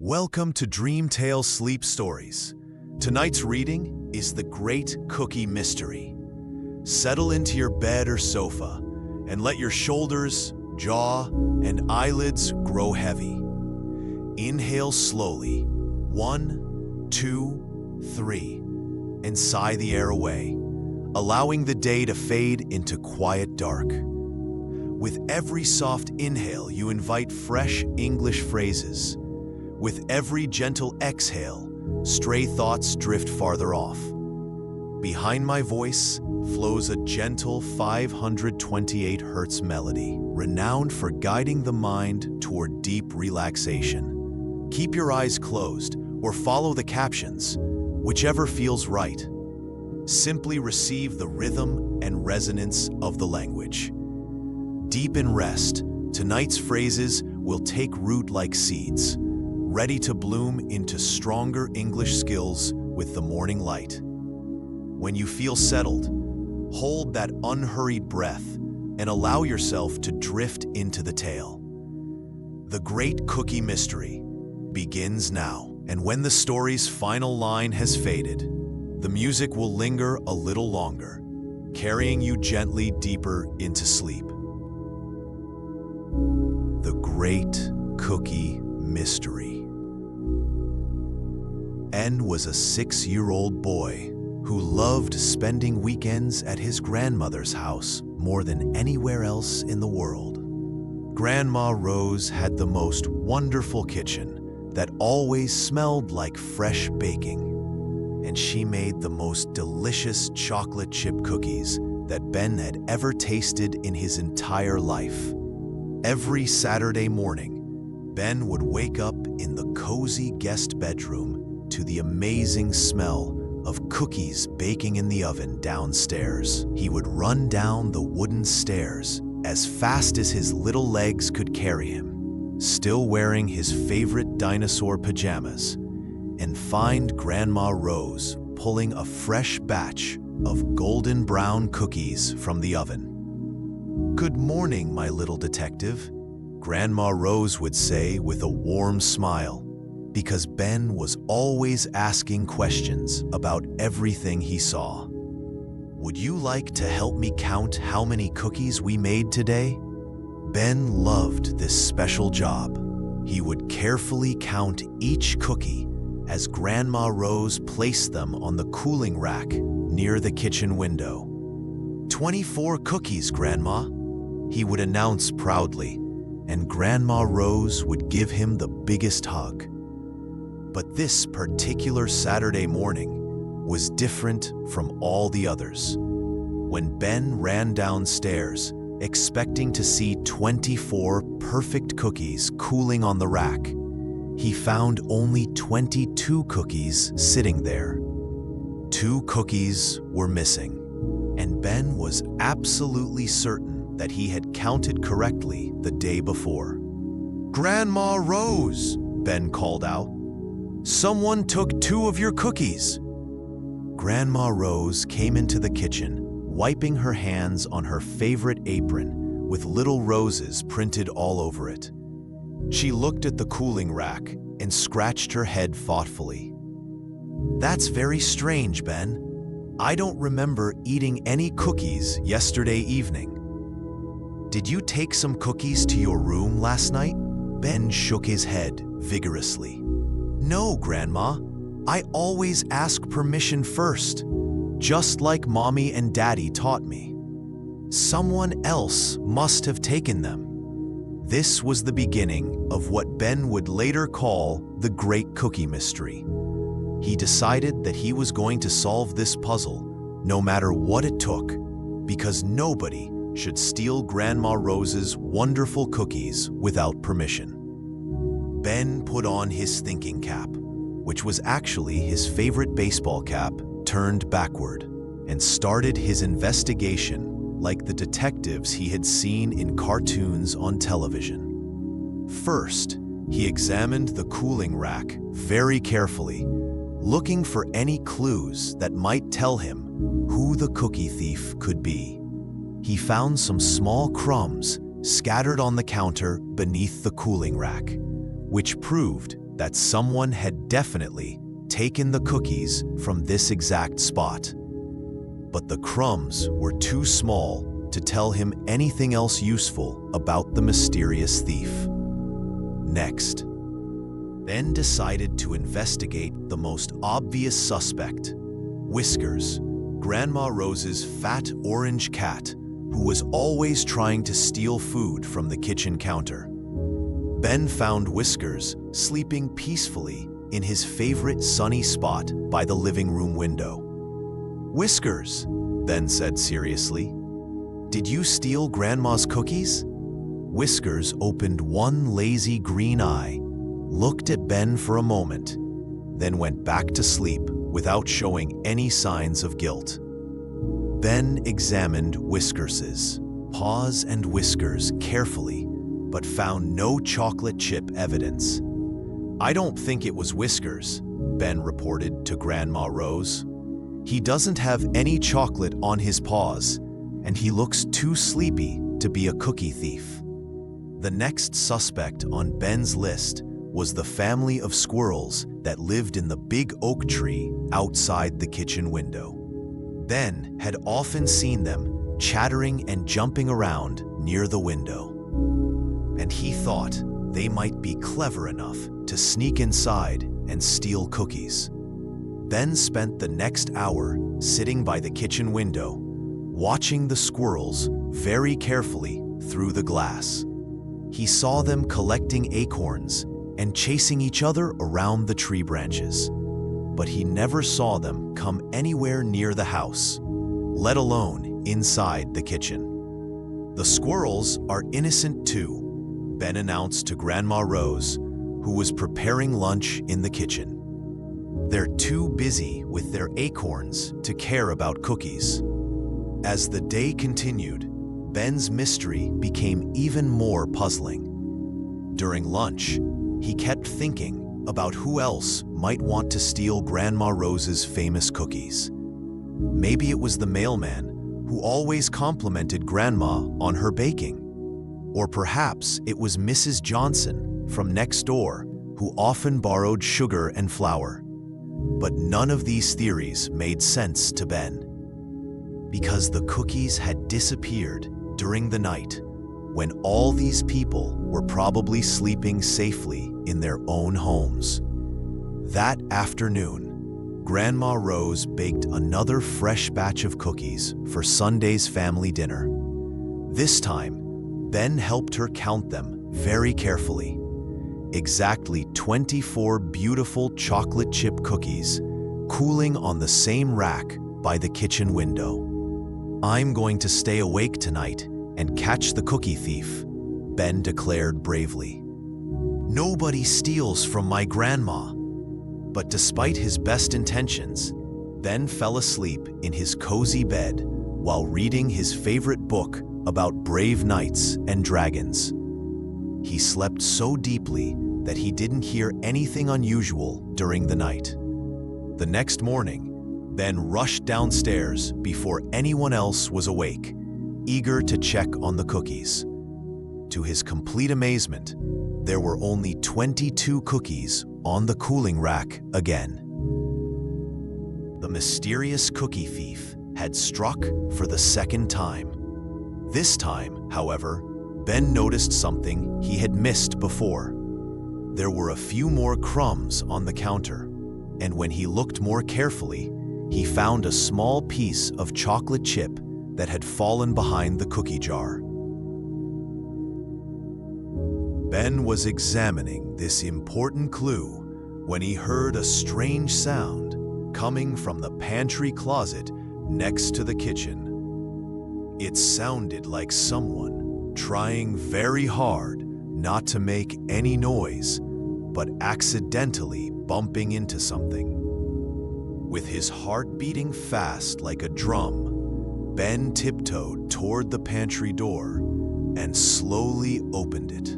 Welcome to Dreamtale Sleep Stories. Tonight's reading is The Great Cookie Mystery. Settle into your bed or sofa and let your shoulders, jaw, and eyelids grow heavy. Inhale slowly, 1, 2, 3, and sigh the air away, allowing the day to fade into quiet dark. With every soft inhale, you invite fresh English phrases. With every gentle exhale, stray thoughts drift farther off. Behind my voice flows a gentle 528 Hz melody, renowned for guiding the mind toward deep relaxation. Keep your eyes closed or follow the captions, whichever feels right. Simply receive the rhythm and resonance of the language. Deep in rest, tonight's phrases will take root like seeds, ready to bloom into stronger English skills with the morning light. When you feel settled, hold that unhurried breath and allow yourself to drift into the tale. The Great Cookie Mystery begins now, and when the story's final line has faded, the music will linger a little longer, carrying you gently deeper into sleep. The Great Cookie Mystery. Ben was a 6-year-old boy who loved spending weekends at his grandmother's house more than anywhere else in the world. Grandma Rose had the most wonderful kitchen that always smelled like fresh baking, and she made the most delicious chocolate chip cookies that Ben had ever tasted in his entire life. Every Saturday morning, Ben would wake up in the cozy guest bedroom to the amazing smell of cookies baking in the oven downstairs. He would run down the wooden stairs as fast as his little legs could carry him, still wearing his favorite dinosaur pajamas, and find Grandma Rose pulling a fresh batch of golden brown cookies from the oven. "Good morning, my little detective," Grandma Rose would say with a warm smile, because Ben was always asking questions about everything he saw. "Would you like to help me count how many cookies we made today?" Ben loved this special job. He would carefully count each cookie as Grandma Rose placed them on the cooling rack near the kitchen window. 24 cookies, Grandma," he would announce proudly, and Grandma Rose would give him the biggest hug. But this particular Saturday morning was different from all the others. When Ben ran downstairs, expecting to see 24 perfect cookies cooling on the rack, he found only 22 cookies sitting there. 2 cookies were missing, and Ben was absolutely certain that he had counted correctly the day before. "Grandma Rose," Ben called out, "someone took 2 of your cookies." Grandma Rose came into the kitchen, wiping her hands on her favorite apron with little roses printed all over it. She looked at the cooling rack and scratched her head thoughtfully. "That's very strange, Ben. I don't remember eating any cookies yesterday evening." "Did you take some cookies to your room last night?" Ben shook his head vigorously. "No, Grandma. I always ask permission first, just like Mommy and Daddy taught me. Someone else must have taken them." This was the beginning of what Ben would later call the Great Cookie Mystery. He decided that he was going to solve this puzzle, no matter what it took, because nobody should steal Grandma Rose's wonderful cookies without permission. Ben put on his thinking cap, which was actually his favorite baseball cap turned backward, and started his investigation like the detectives he had seen in cartoons on television. First, he examined the cooling rack very carefully, looking for any clues that might tell him who the cookie thief could be. He found some small crumbs scattered on the counter beneath the cooling rack, which proved that someone had definitely taken the cookies from this exact spot. But the crumbs were too small to tell him anything else useful about the mysterious thief. Next, Ben decided to investigate the most obvious suspect, Whiskers, Grandma Rose's fat orange cat, who was always trying to steal food from the kitchen counter. Ben found Whiskers sleeping peacefully in his favorite sunny spot by the living room window. "Whiskers," Ben said seriously, "did you steal Grandma's cookies?" Whiskers opened one lazy green eye, looked at Ben for a moment, then went back to sleep without showing any signs of guilt. Ben examined Whiskers's paws and whiskers carefully, but found no chocolate chip evidence. "I don't think it was Whiskers," Ben reported to Grandma Rose. "He doesn't have any chocolate on his paws, and he looks too sleepy to be a cookie thief." The next suspect on Ben's list was the family of squirrels that lived in the big oak tree outside the kitchen window. Ben had often seen them chattering and jumping around near the window, and he thought they might be clever enough to sneak inside and steal cookies. Ben spent the next hour sitting by the kitchen window, watching the squirrels very carefully through the glass. He saw them collecting acorns and chasing each other around the tree branches, but he never saw them come anywhere near the house, let alone inside the kitchen. "The squirrels are innocent too," Ben announced to Grandma Rose, who was preparing lunch in the kitchen. "They're too busy with their acorns to care about cookies." As the day continued, Ben's mystery became even more puzzling. During lunch, he kept thinking about who else might want to steal Grandma Rose's famous cookies. Maybe it was the mailman who always complimented Grandma on her baking. Or perhaps it was Mrs. Johnson from next door who often borrowed sugar and flour. But none of these theories made sense to Ben, because the cookies had disappeared during the night when all these people were probably sleeping safely in their own homes. That afternoon, Grandma Rose baked another fresh batch of cookies for Sunday's family dinner. This time, Ben helped her count them very carefully. Exactly 24 beautiful chocolate chip cookies, cooling on the same rack by the kitchen window. "I'm going to stay awake tonight and catch the cookie thief," Ben declared bravely. "Nobody steals from my grandma." But despite his best intentions, Ben fell asleep in his cozy bed while reading his favorite book about brave knights and dragons. He slept so deeply that he didn't hear anything unusual during the night. The next morning, Ben rushed downstairs before anyone else was awake, eager to check on the cookies. To his complete amazement, there were only 22 cookies on the cooling rack again. The mysterious cookie thief had struck for the second time. This time, however, Ben noticed something he had missed before. There were a few more crumbs on the counter, and when he looked more carefully, he found a small piece of chocolate chip that had fallen behind the cookie jar. Ben was examining this important clue when he heard a strange sound coming from the pantry closet next to the kitchen. It sounded like someone trying very hard not to make any noise, but accidentally bumping into something. With his heart beating fast like a drum, Ben tiptoed toward the pantry door and slowly opened it.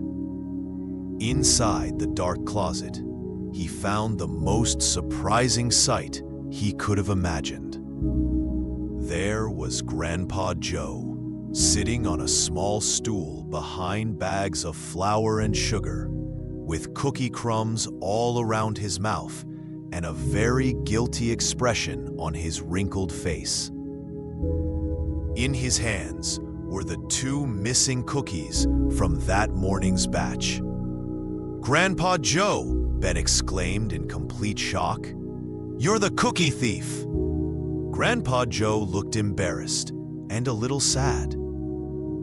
Inside the dark closet, he found the most surprising sight he could have imagined. There was Grandpa Joe, sitting on a small stool behind bags of flour and sugar, with cookie crumbs all around his mouth and a very guilty expression on his wrinkled face. In his hands were the 2 missing cookies from that morning's batch. "Grandpa Joe!" Ben exclaimed in complete shock. "You're the cookie thief!" Grandpa Joe looked embarrassed and a little sad.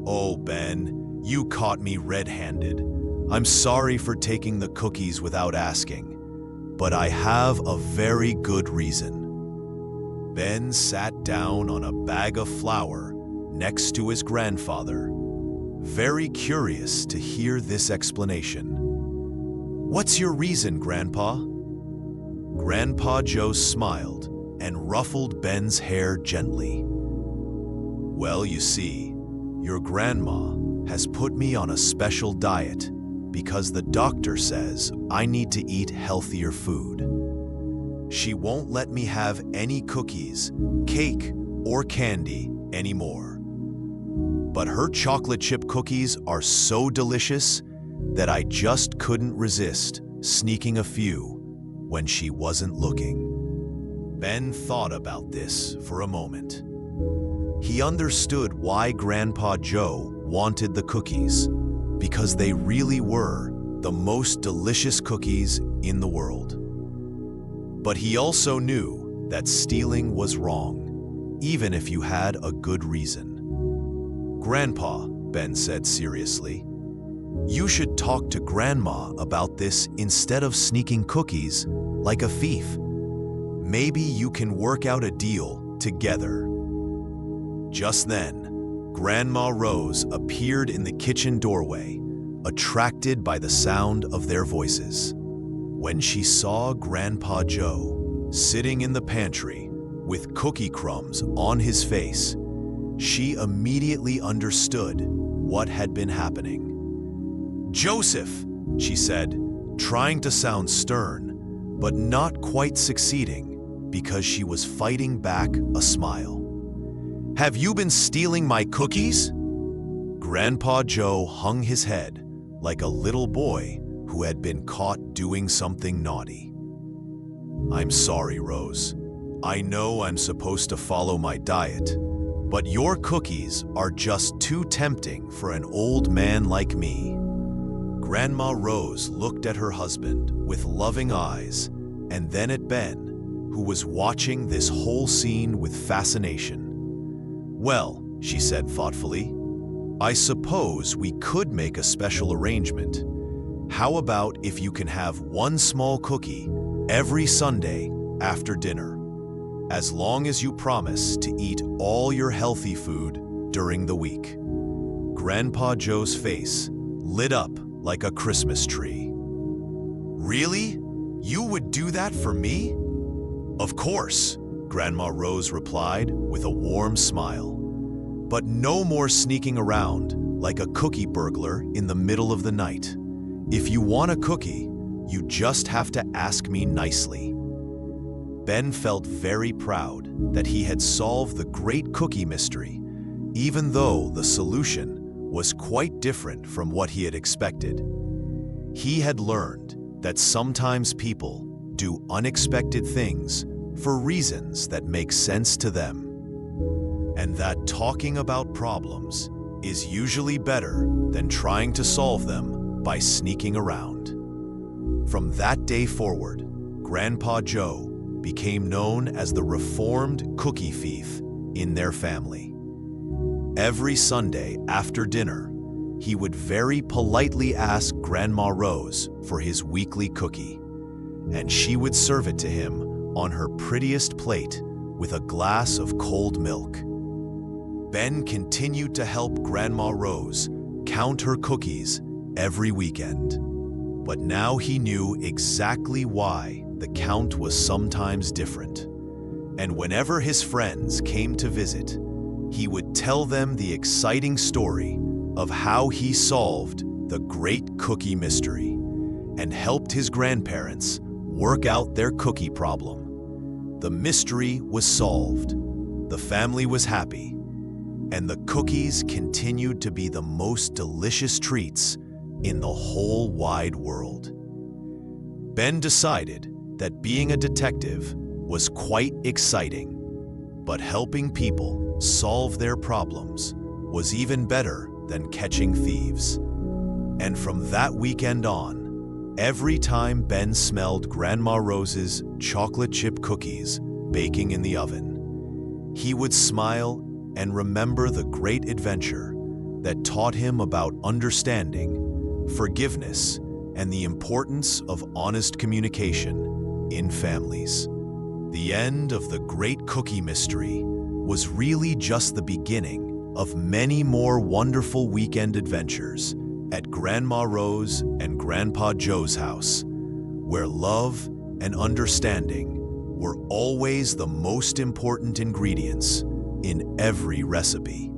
"Oh, Ben, you caught me red-handed. I'm sorry for taking the cookies without asking, but I have a very good reason." Ben sat down on a bag of flour next to his grandfather, very curious to hear this explanation. "What's your reason, Grandpa?" Grandpa Joe smiled and ruffled Ben's hair gently. "Well, you see, your grandma has put me on a special diet because the doctor says I need to eat healthier food. She won't let me have any cookies, cake, or candy anymore. But her chocolate chip cookies are so delicious that I just couldn't resist sneaking a few when she wasn't looking." Ben thought about this for a moment. He understood why Grandpa Joe wanted the cookies, because they really were the most delicious cookies in the world. But he also knew that stealing was wrong, even if you had a good reason. "Grandpa," Ben said seriously, "you should talk to Grandma about this instead of sneaking cookies like a thief. Maybe you can work out a deal together." Just then, Grandma Rose appeared in the kitchen doorway, attracted by the sound of their voices. When she saw Grandpa Joe sitting in the pantry with cookie crumbs on his face, she immediately understood what had been happening. "Joseph," she said, trying to sound stern, but not quite succeeding because she was fighting back a smile. "Have you been stealing my cookies?" Grandpa Joe hung his head like a little boy who had been caught doing something naughty. "I'm sorry, Rose. I know I'm supposed to follow my diet, but your cookies are just too tempting for an old man like me." Grandma Rose looked at her husband with loving eyes and then at Ben, who was watching this whole scene with fascination. "Well," she said thoughtfully, "I suppose we could make a special arrangement. How about if you can have one small cookie every Sunday after dinner, as long as you promise to eat all your healthy food during the week?" Grandpa Joe's face lit up like a Christmas tree. "Really? You would do that for me?" "Of course," Grandma Rose replied with a warm smile. "But no more sneaking around like a cookie burglar in the middle of the night. If you want a cookie, you just have to ask me nicely." Ben felt very proud that he had solved the great cookie mystery, even though the solution was quite different from what he had expected. He had learned that sometimes people do unexpected things for reasons that make sense to them, and that talking about problems is usually better than trying to solve them by sneaking around. From that day forward, Grandpa Joe became known as the reformed cookie thief in their family. Every Sunday after dinner, he would very politely ask Grandma Rose for his weekly cookie, and she would serve it to him on her prettiest plate with a glass of cold milk. Ben continued to help Grandma Rose count her cookies every weekend, but now he knew exactly why the count was sometimes different. And whenever his friends came to visit, he would tell them the exciting story of how he solved the great cookie mystery and helped his grandparents work out their cookie problem. The mystery was solved, the family was happy, and the cookies continued to be the most delicious treats in the whole wide world. Ben decided that being a detective was quite exciting, but helping people solve their problems was even better than catching thieves. And from that weekend on, every time Ben smelled Grandma Rose's chocolate chip cookies baking in the oven, he would smile and remember the great adventure that taught him about understanding, forgiveness, and the importance of honest communication in families. The end of the great cookie mystery was really just the beginning of many more wonderful weekend adventures at Grandma Rose and Grandpa Joe's house, where love and understanding were always the most important ingredients in every recipe.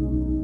you